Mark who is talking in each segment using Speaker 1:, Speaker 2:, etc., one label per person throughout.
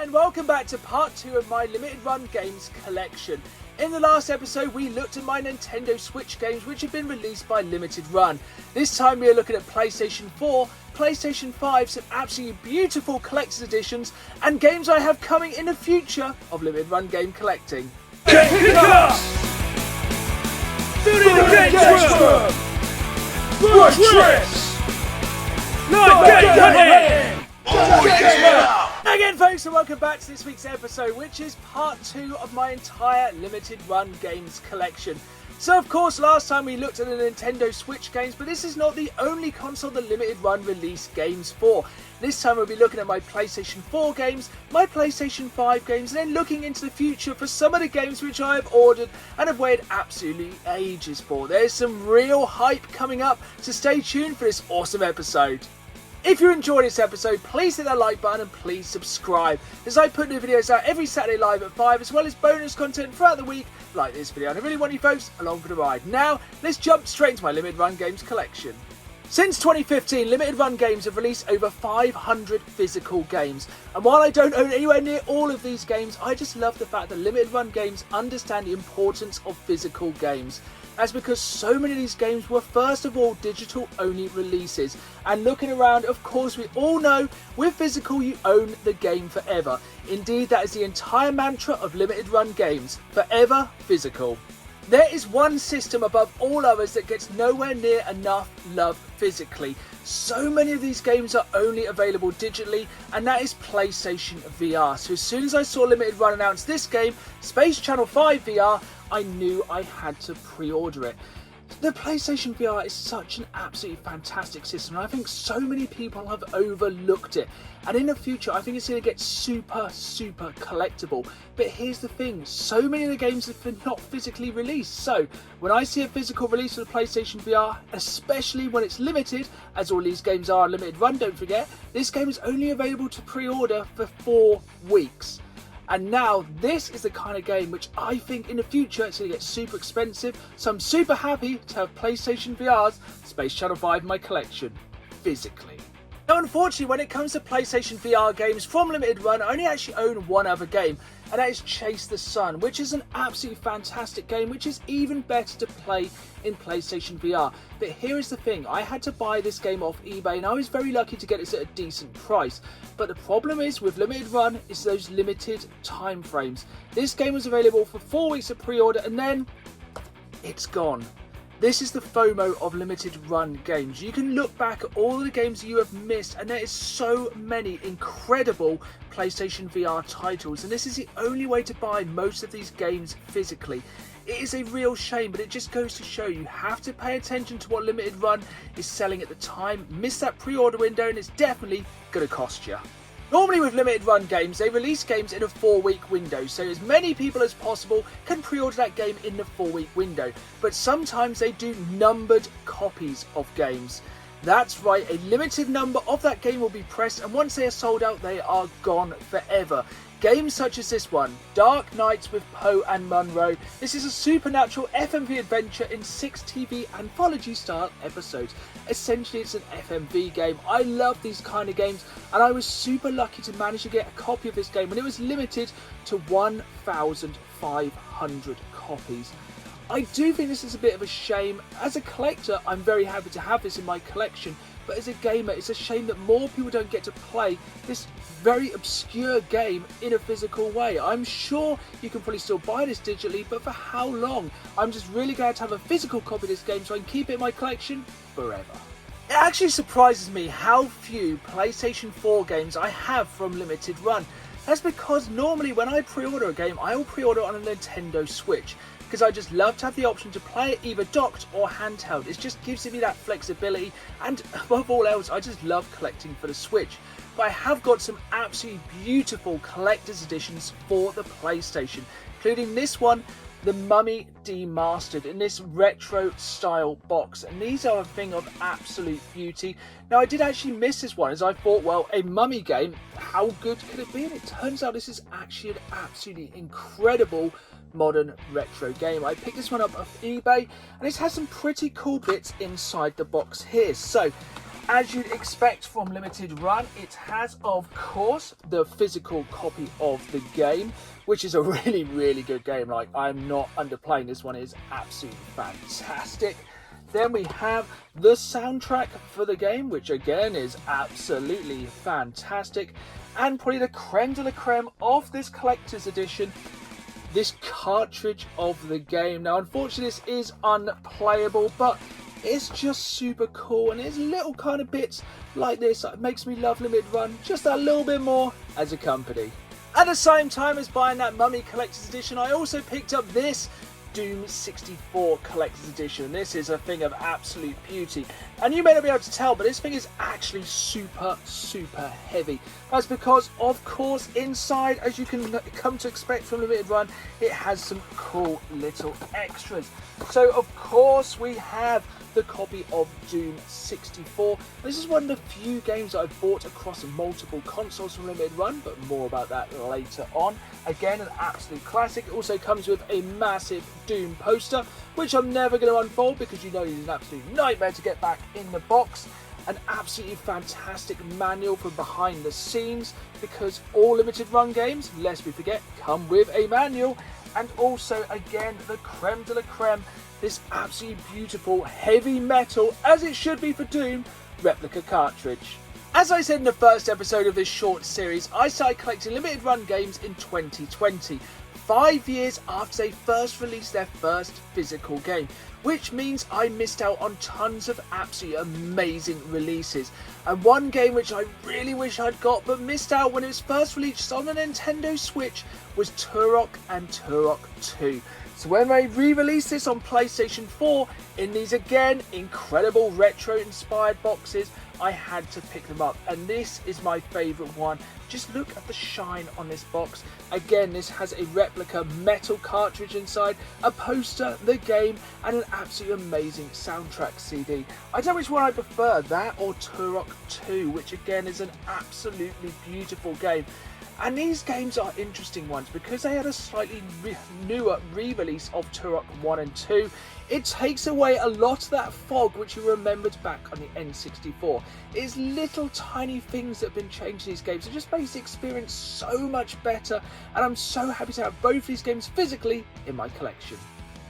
Speaker 1: and welcome back to part 2 of my limited run games collection. In the last episode we looked at my Nintendo Switch games which have been released by limited run. This time we are looking at PlayStation 4, PlayStation 5, some absolutely beautiful collector's editions and games I have coming in the future of limited run game collecting.
Speaker 2: Pick up! Rush trips!
Speaker 1: Again folks, and welcome back to this week's episode, which is part 2 of my entire limited run games collection. So of course last time we looked at the Nintendo Switch games, but this is not the only console the limited run released games for. This time we'll be looking at my PlayStation 4 games, my PlayStation 5 games, and then looking into the future for some of the games which I have ordered and have waited absolutely ages for. There's some real hype coming up, so stay tuned for this awesome episode. If you enjoyed this episode, please hit that like button and please subscribe, as I put new videos out every Saturday live at 5, as well as bonus content throughout the week like this video, and I really want you folks along for the ride. Now, let's jump straight into my limited run games collection. Since 2015, limited run games have released over 500 physical games, and while I don't own anywhere near all of these games, I just love the fact that limited run games understand the importance of physical games. That's because so many of these games were first of all digital only releases, and looking around, of course we all know with physical you own the game forever. Indeed, that is the entire mantra of limited run games: forever physical. There is one system above all others that gets nowhere near enough love physically. So many of these games are only available digitally, and that is PlayStation VR. So as soon as I saw Limited Run announce this game, Space Channel 5 VR, I knew I had to pre-order it. The PlayStation VR is such an absolutely fantastic system, and I think so many people have overlooked it. And in the future, I think it's going to get super collectible. But here's the thing, so many of the games have been not physically released. So when I see a physical release of the PlayStation VR, especially when it's limited, as all these games are limited run, don't forget, this game is only available to pre-order for 4 weeks. And now this is the kind of game which I think in the future it's going to get super expensive, so I'm super happy to have PlayStation VR's Space Channel 5 in my collection, physically. Now unfortunately, when it comes to PlayStation VR games from limited run, I only actually own one other game, and that is Chase the Sun, which is an absolutely fantastic game which is even better to play in PlayStation VR. But here is the thing, I had to buy this game off eBay, and I was very lucky to get this at a decent price. But the problem is with limited run is those limited time frames. This game was available for 4 weeks of pre-order and then it's gone. This is the FOMO of limited run games. You can look back at all the games you have missed, and there is so many incredible PlayStation VR titles, and this is the only way to buy most of these games physically. It is a real shame, but it just goes to show you have to pay attention to what limited run is selling at the time. Miss that pre-order window and it's definitely going to cost you. Normally with limited run games, they release games in a 4-week window, so as many people as possible can pre-order that game in the 4-week window. But sometimes they do numbered copies of games. That's right, a limited number of that game will be pressed, and once they are sold out, they are gone forever. Games such as this one, Dark Nights with Poe and Munro. This is a supernatural FMV adventure in 6 TV anthology style episodes. Essentially it's an FMV game. I love these kind of games, and I was super lucky to manage to get a copy of this game when it was limited to 1,500 copies. I do think this is a bit of a shame. As a collector, I'm very happy to have this in my collection, but as a gamer, it's a shame that more people don't get to play this very obscure game in a physical way. I'm sure you can probably still buy this digitally, but for how long? I'm just really glad to have a physical copy of this game so I can keep it in my collection forever. It actually surprises me how few PlayStation 4 games I have from limited run. That's because normally when I pre-order a game, I will pre-order on a Nintendo Switch, because I just love to have the option to play it either docked or handheld. It just gives me that flexibility, and above all else, I just love collecting for the Switch. But I have got some absolutely beautiful collector's editions for the PlayStation, including this one, the Mummy Demastered, in this retro style box, and these are a thing of absolute beauty. Now I did actually miss this one, as I thought, well, a Mummy game, how good could it be? And it turns out this is actually an absolutely incredible modern retro game. I picked this one up off eBay, and it has some pretty cool bits inside the box here. So As you'd expect from Limited Run, it has, of course, the physical copy of the game, which is a really, really good game. Like, I'm not underplaying this one. It is absolutely fantastic. Then we have the soundtrack for the game, which again is absolutely fantastic. And probably the creme de la creme of this collector's edition, this cartridge of the game. Now, unfortunately, this is unplayable, but it's just super cool, and there's little kind of bits like this that makes me love Limited Run just a little bit more as a company. At the same time as buying that Mummy Collector's Edition, I also picked up this Doom 64 Collector's Edition. This is a thing of absolute beauty, and you may not be able to tell, but this thing is actually super heavy. That's because, of course, inside, as you can come to expect from Limited Run, it has some cool little extras. So of course we have the copy of Doom 64. This is one of the few games that I've bought across multiple consoles from Limited Run, but more about that later on. Again, an absolute classic. It also comes with a massive Doom poster, which I'm never going to unfold because you know it's an absolute nightmare to get back in the box. An absolutely fantastic manual from behind the scenes, because all Limited Run games, lest we forget, come with a manual. And also, again, the creme de la creme, this absolutely beautiful heavy metal, as it should be for Doom, replica cartridge. As I said in the first episode of this short series, I started collecting Limited Run games in 2020, 5 years after they first released their first physical game, which means I missed out on tons of absolutely amazing releases. And one game which I really wish I'd got but missed out when it was first released on the Nintendo Switch was Turok and Turok 2. So when they re-released this on PlayStation 4 in these again incredible retro inspired boxes, I had to pick them up, and this is my favourite one. Just look at the shine on this box. Again, this has a replica metal cartridge inside, a poster, the game, and an absolutely amazing soundtrack CD. I don't know which one I prefer, that or Turok 2, which again is an absolutely beautiful game. And these games are interesting ones because they had a slightly newer re-release of Turok 1 and 2. It takes away a lot of that fog which you remembered back on the N64. It's little tiny things that have been changed in these games. It just makes the experience so much better, and I'm so happy to have both these games physically in my collection.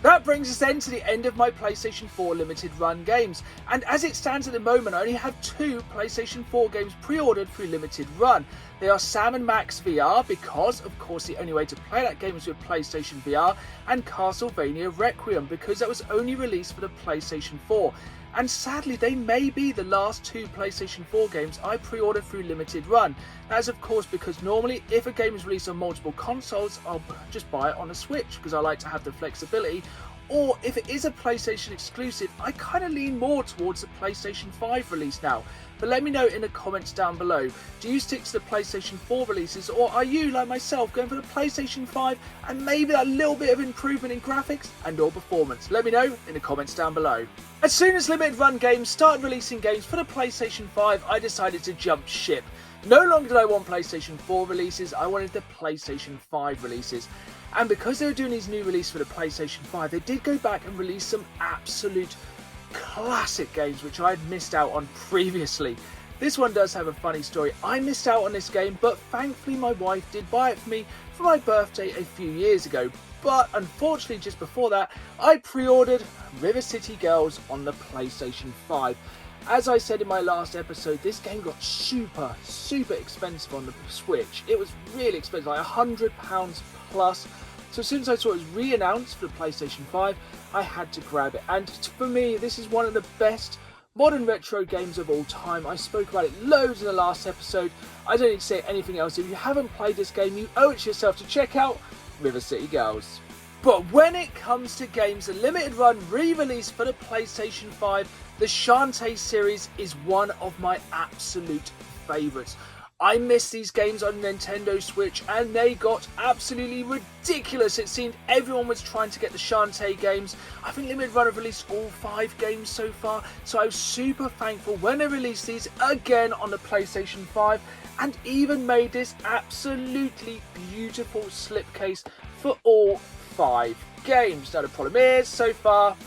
Speaker 1: That brings us then to the end of my PlayStation 4 Limited Run games, and as it stands at the moment I only have 2 PlayStation 4 games pre-ordered through Limited Run. They are Sam & Max VR, because of course the only way to play that game is with PlayStation VR, and Castlevania Requiem, because that was only released for the PlayStation 4. And sadly, they may be the last 2 PlayStation 4 games I pre-ordered through Limited Run. That is of course because normally if a game is released on multiple consoles, I'll just buy it on a Switch because I like to have the flexibility. Or if it is a PlayStation exclusive, I kind of lean more towards the PlayStation 5 release now. But let me know in the comments down below, do you stick to the PlayStation 4 releases, or are you, like myself, going for the PlayStation 5 and maybe that little bit of improvement in graphics and or performance? Let me know in the comments down below. As soon as Limited Run Games started releasing games for the PlayStation 5, I decided to jump ship. No longer did I want PlayStation 4 releases, I wanted the PlayStation 5 releases. And because they were doing these new releases for the PlayStation 5, they did go back and release some absolute classic games which I had missed out on previously. This one does have a funny story. I missed out on this game, but thankfully my wife did buy it for me for my birthday a few years ago. But unfortunately, just before that, I pre-ordered River City Girls on the PlayStation 5. As I said in my last episode, this game got super expensive on the Switch. It was really expensive, like £100 plus. So as soon as I saw it was re-announced for the PlayStation 5, I had to grab it. And for me, this is one of the best modern retro games of all time. I spoke about it loads in the last episode. I don't need to say anything else. If you haven't played this game, you owe it to yourself to check out River City Girls. But when it comes to games, the Limited Run re-release for the PlayStation 5, the Shante series is one of my absolute favourites. I missed these games on Nintendo Switch and they got absolutely ridiculous. It seemed everyone was trying to get the Shante games. I think Limited Run have released all 5 games so far, so I was super thankful when they released these again on the PlayStation 5 and even made this absolutely beautiful slipcase for all 5 games. Now the problem is, so far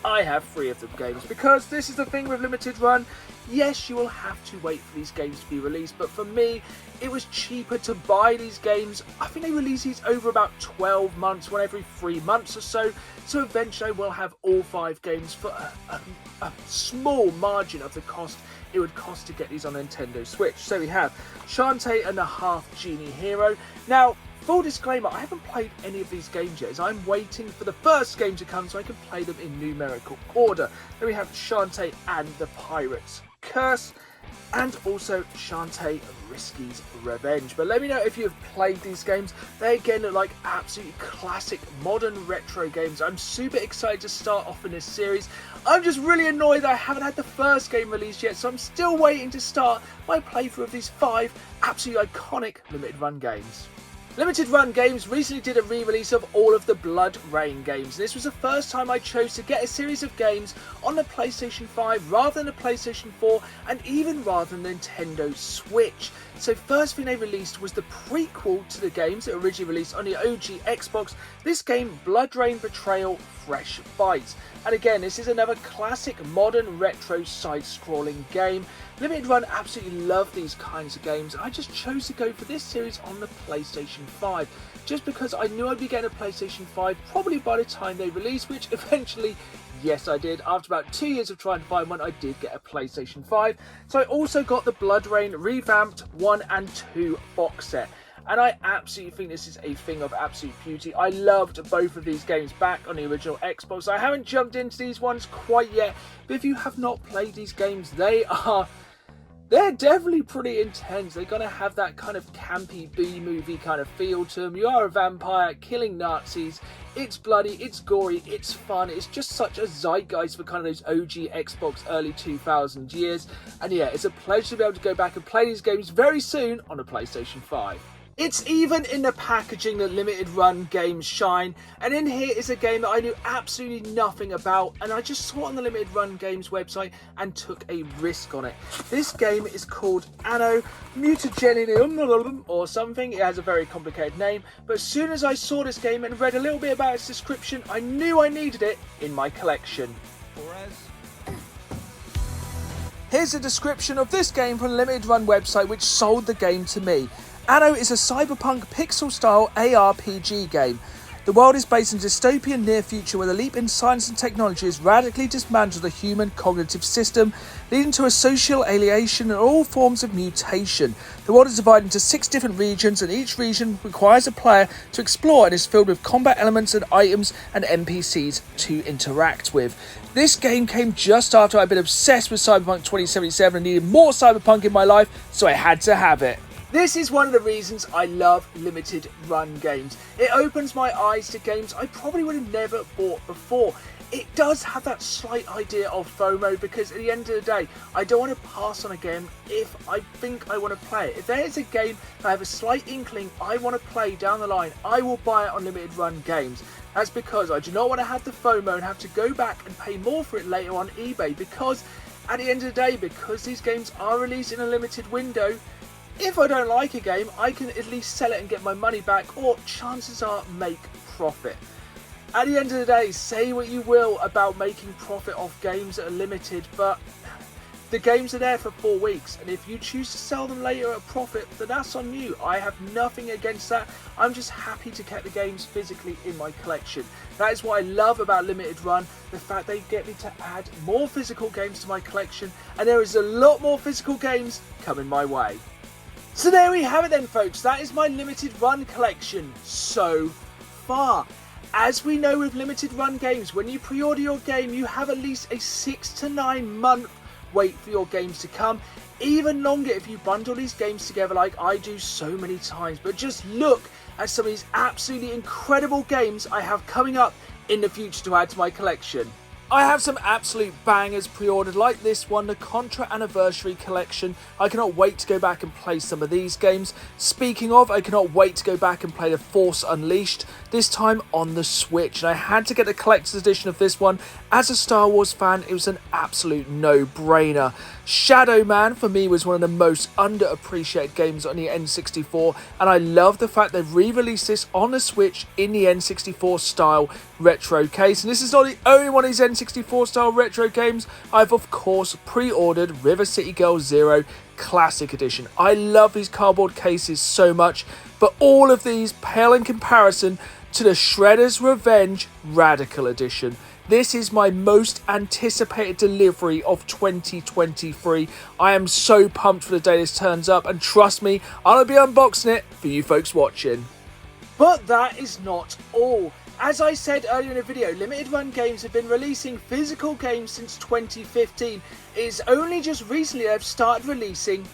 Speaker 1: I have 3 of the games, because this is the thing with Limited Run. Yes, you will have to wait for these games to be released, but for me, it was cheaper to buy these games. I think they release these over about 12 months, one every 3 months or so. So eventually I will have all 5 games for a small margin of the cost it would cost to get these on Nintendo Switch. So we have Shante and the Half Genie Hero. Now, full disclaimer, I haven't played any of these games yet, as I'm waiting for the first game to come so I can play them in numerical order. Then we have Shante and the Pirate's Curse, and also Shante Risky's Revenge. But let me know if you've played these games. They again look like absolutely classic modern retro games. I'm super excited to start off in this series. I'm just really annoyed that I haven't had the first game released yet, so I'm still waiting to start my playthrough of these 5 absolutely iconic limited run games. Limited Run Games recently did a re-release of all of the Bloodrayne games. This was the first time I chose to get a series of games on the PlayStation 5 rather than the PlayStation 4 and even rather than the Nintendo Switch. So first thing they released was the prequel to the games that were originally released on the OG Xbox. This game, Bloodrayne Betrayal Fresh Bites. And again, this is another classic modern retro side-scrolling game. Limited Run absolutely love these kinds of games. I just chose to go for this series on the PlayStation 5 just because I knew I'd be getting a PlayStation 5 probably by the time they released, which eventually, yes I did. After about 2 years of trying to find one, I did get a PlayStation 5. So I also got the Bloodrayne revamped 1 and 2 box set. And I absolutely think this is a thing of absolute beauty. I loved both of these games back on the original Xbox. I haven't jumped into these ones quite yet, but if you have not played these games, they're definitely pretty intense. They're going to have that kind of campy B-movie kind of feel to them. You are a vampire killing Nazis. It's bloody, it's gory, it's fun. It's just such a zeitgeist for kind of those OG Xbox early 2000 years. And yeah, it's a pleasure to be able to go back and play these games very soon on the PlayStation 5. It's even in the packaging that limited run games shine, and in here is a game that I knew absolutely nothing about, and I just saw it on the limited run games website and took a risk on it. This game is called Anno Mutageninium or something. It has a very complicated name, but as soon as I saw this game and read a little bit about its description, I knew I needed it in my collection. Here's a description of this game from the limited run website which sold the game to me. Anno is a cyberpunk pixel-style ARPG game. The world is based in a dystopian near future where the leap in science and technology has radically dismantled the human cognitive system, leading to a social alienation and all forms of mutation. The world is divided into 6 different regions, and each region requires a player to explore and is filled with combat elements and items and NPCs to interact with. This game came just after I'd been obsessed with Cyberpunk 2077 and needed more Cyberpunk in my life, so I had to have it. This is one of the reasons I love limited run games. It opens my eyes to games I probably would have never bought before. It does have that slight idea of FOMO because at the end of the day, I don't want to pass on a game if I think I want to play it. If there is a game that I have a slight inkling I want to play down the line, I will buy it on limited run games. That's because I do not want to have the FOMO and have to go back and pay more for it later on eBay, because at the end of the day, because these games are released in a limited window, if I don't like a game, I can at least sell it and get my money back, or chances are make profit. At the end of the day, say what you will about making profit off games that are limited, but the games are there for 4 weeks, and if you choose to sell them later at a profit, then that's on you. I have nothing against that. I'm just happy to get the games physically in my collection. That is what I love about limited run, the fact they get me to add more physical games to my collection, and there is a lot more physical games coming my way. So there we have it then, folks. That is my limited run collection so far. As we know with limited run games, when you pre-order your game, you have at least a 6 to 9 month wait for your games to come. Even longer if you bundle these games together like I do so many times. But just look at some of these absolutely incredible games I have coming up in the future to add to my collection. I have some absolute bangers pre-ordered like this one, the Contra Anniversary Collection. I cannot wait to go back and play some of these games. Speaking of, I cannot wait to go back and play The Force Unleashed, this time on the Switch. And I had to get the collector's edition of this one. As a Star Wars fan, it was an absolute no-brainer. Shadow Man for me was one of the most underappreciated games on the N64, and I love the fact they've re-released this on the Switch in the N64 style retro case. And this is not the only one of these N64 style retro games. I've of course pre-ordered River City Girls Zero Classic Edition. I love these cardboard cases so much, but all of these pale in comparison to the Shredder's Revenge Radical Edition. This is my most anticipated delivery of 2023. I am so pumped for the day this turns up, and trust me, I'll be unboxing it for you folks watching. But that is not all. As I said earlier in the video, Limited Run Games have been releasing physical games since 2015. It is only just recently they've started releasing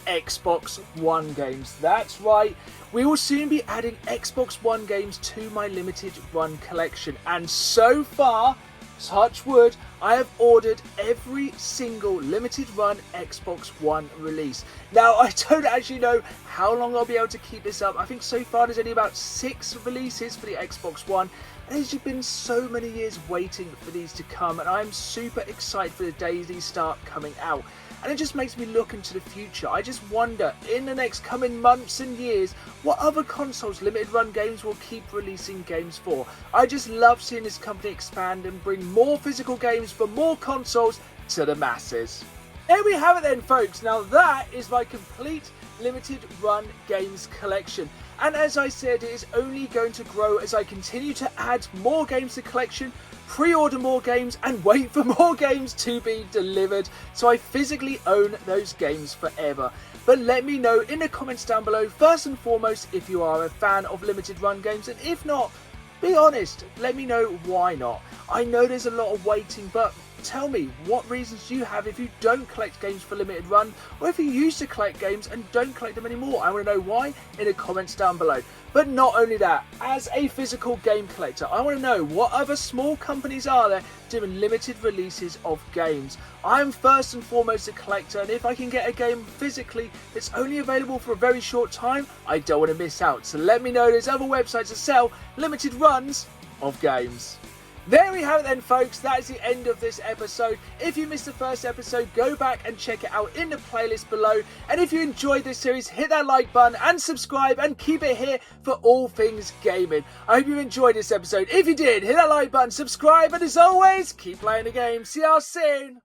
Speaker 1: Xbox One games. That's right, we will soon be adding Xbox One games to my Limited Run collection, and so far, touch wood, I have ordered every single Limited Run Xbox One release. Now, I don't actually know how long I'll be able to keep this up. I think so far there's only about 6 releases for the Xbox One. And there's just been so many years waiting for these to come, and I'm super excited for the days these start coming out. And it just makes me look into the future. I just wonder, in the next coming months and years, what other consoles Limited Run Games will keep releasing games for. I just love seeing this company expand and bring more physical games for more consoles to the masses. There we have it then, folks. Now that is my complete Limited Run Games collection. And as I said, it is only going to grow as I continue to add more games to the collection, pre-order more games, and wait for more games to be delivered, so I physically own those games forever. But let me know in the comments down below, first and foremost, if you are a fan of Limited Run Games, and if not, be honest, let me know why not. I know there's a lot of waiting, but tell me, what reasons do you have if you don't collect games for Limited Run, or if you used to collect games and don't collect them anymore? I want to know why in the comments down below. But not only that, as a physical game collector, I want to know what other small companies are there doing limited releases of games. I'm first and foremost a collector, and if I can get a game physically that's only available for a very short time, I don't want to miss out. So let me know there's other websites that sell limited runs of games. There we have it then, folks. That is the end of this episode. If you missed the first episode, go back and check it out in the playlist below. And if you enjoyed this series, hit that like button and subscribe, and keep it here for all things gaming. I hope you enjoyed this episode. If you did, hit that like button, subscribe, and as always, keep playing the game. See y'all soon.